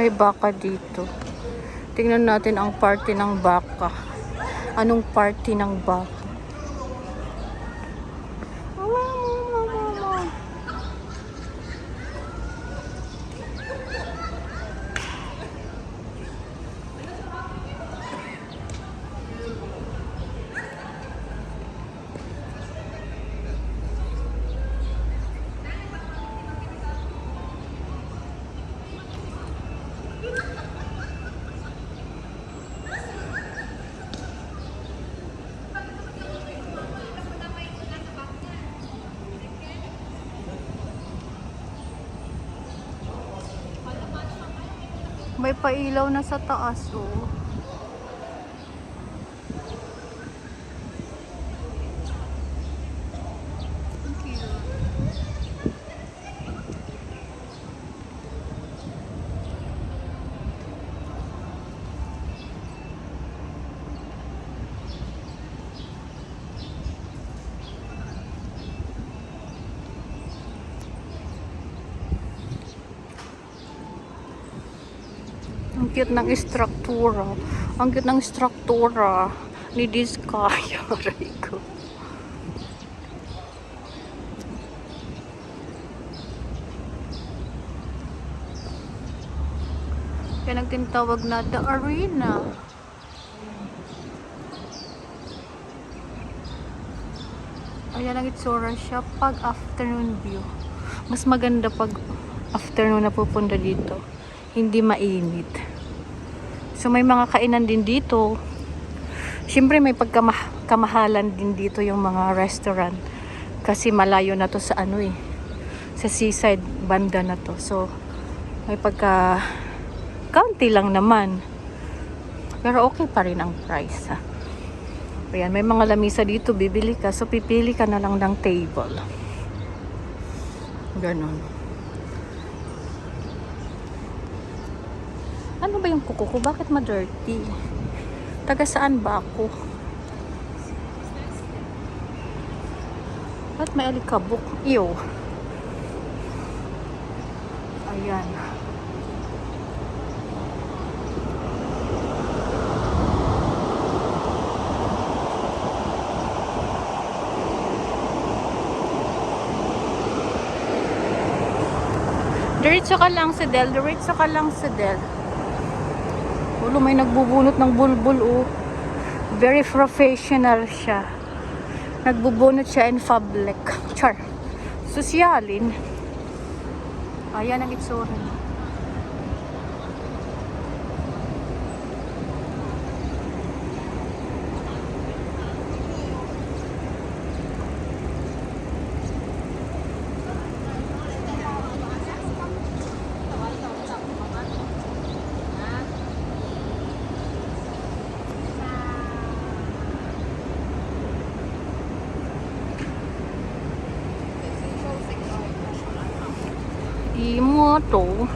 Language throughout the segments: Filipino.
may baka dito. Tingnan natin ang party ng baka. Anong party ng baka? May pailaw na sa taas, oh. Ang cute ng istruktura. Ang cute ng istruktura ni Diskaya. Aray ko. Kaya nagtintawag na The Arena. Ayan ang itsura siya pag afternoon view. Mas maganda pag afternoon na pupunta dito. Hindi mainit. So may mga kainan din dito. Siyempre may pagkamahalan din dito yung mga restaurant. Kasi malayo na to sa ano eh. Sa seaside banda na to. So may pagka kaunti lang naman. Pero okay pa rin ang price ha. Ayan, may mga lamisa dito. Bibili ka. So pipili ka na lang ng table. Ganon. Ano ba yung kuko ko? Bakit ma-dirty? Taga saan ba ako? Ba't may alikabok? Ew. Ayan. Diretso ka lang sa Del. Diretso ka lang sa Del. Ulo, may nagbubunot ng bulbul, oh. Very professional siya. Nagbubunot siya in public. Char. Sosyalin. Ayan ang itsura. Imoto.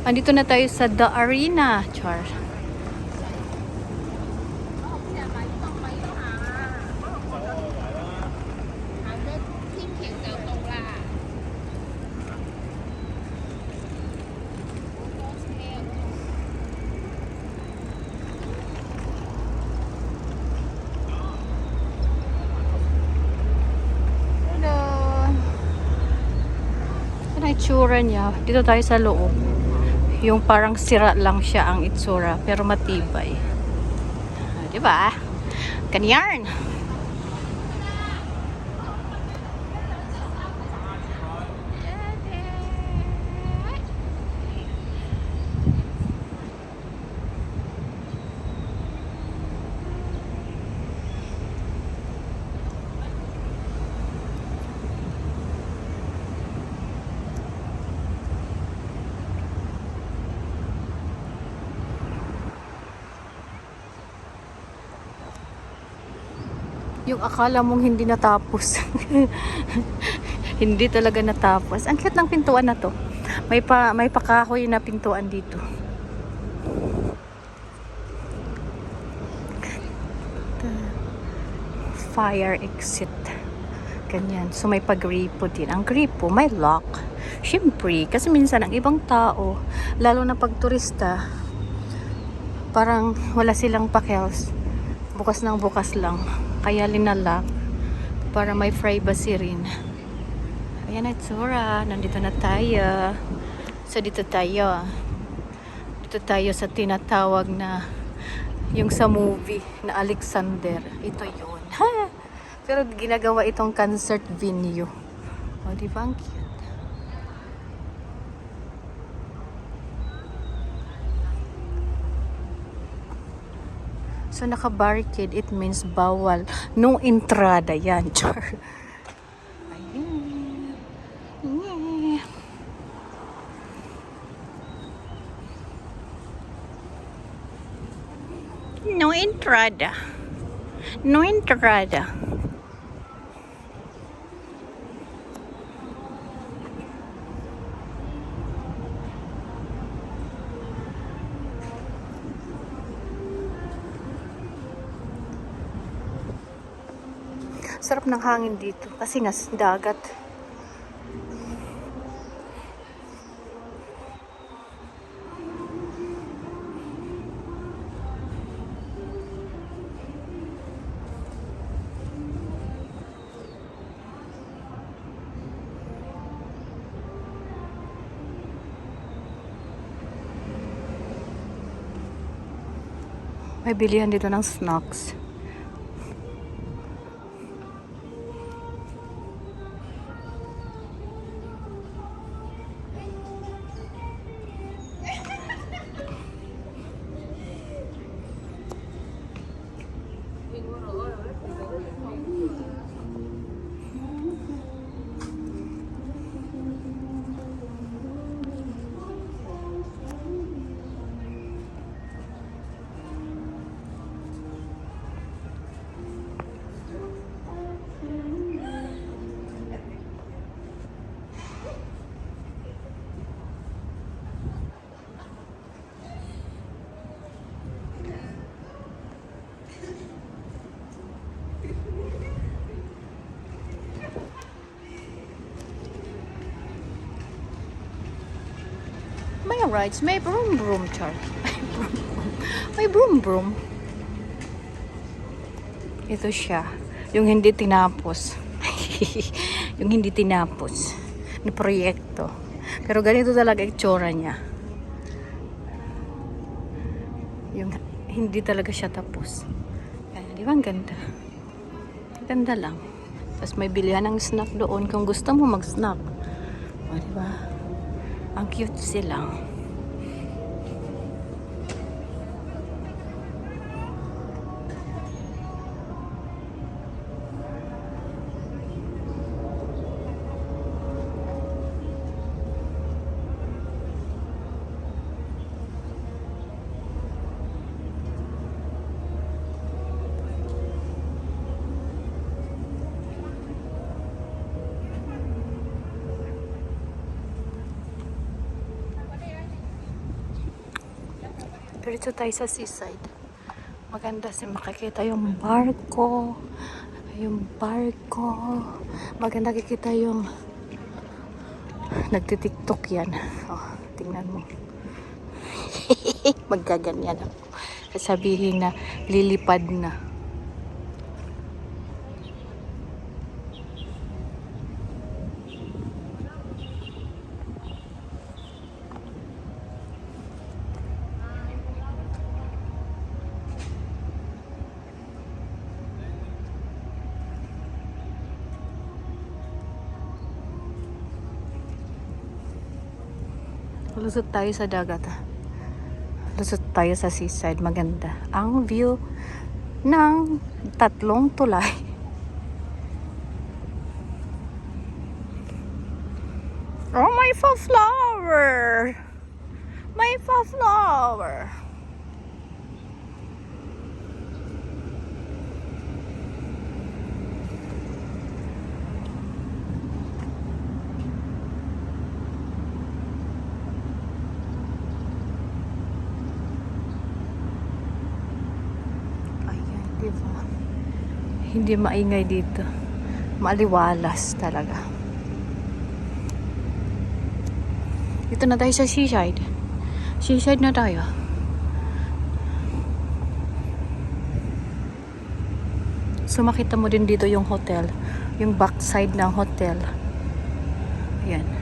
Andito na tayo sa The Arena, Char. Itsura niya. Dito tayo sa loob. Yung parang sira lang siya ang itsura, pero matibay. Diba? Kanyan! Yung akala mong hindi natapos. Hindi talaga natapos. Ang cute ng pintuan na to. May pakahoy na pintuan dito. fire exit. Ganyan. So may pag-gripo din. Ang gripo, may lock. Siyempre, kasi minsan ang ibang tao, lalo na pag turista, parang wala silang pakels. Bukas ng bukas lang. Kaya linalock para may privacy rin. Ayan na itsura. Nandito na tayo. So dito tayo. Dito tayo sa tinatawag na yung sa movie na Alexander. Ito yun. Pero ginagawa itong concert venue. O, di ba ang cute? So, naka-barricade, it means bawal. No entrada yan. Char. Ayun. Yeah. No entrada. No entrada. Sarap ng hangin dito kasi nga dagat. May bilihan dito ng snacks. May rides, may broom broom, char. May broom broom. Ito siya, yung hindi tinapos. Yung hindi tinapos na proyekto. Pero ganito talaga itsura niya. Yung hindi talaga siya tapos. Kaya, di ba ang ganda? Ganda lang. Tapos may bilihan ng snack doon kung gusto mo mag-snack. O, di ba? Ang cute sila. Diretso tayo sa seaside. Maganda kasi makikita yung barko. Yung barko. Maganda kikita yung nagtitiktok yan. Oh, tingnan mo. Magkaganyan ako. Sabihin na lilipad na. Lusot tayo sa dagat. Lusot tayo sa seaside. Maganda ang view ng tatlong tulay. Oh, may flower! May flower! Hindi maingay dito. Maaliwalas talaga. Dito na tayo sa seaside. Seaside na tayo. So makita mo din dito yung hotel. Yung backside ng hotel. Ayan.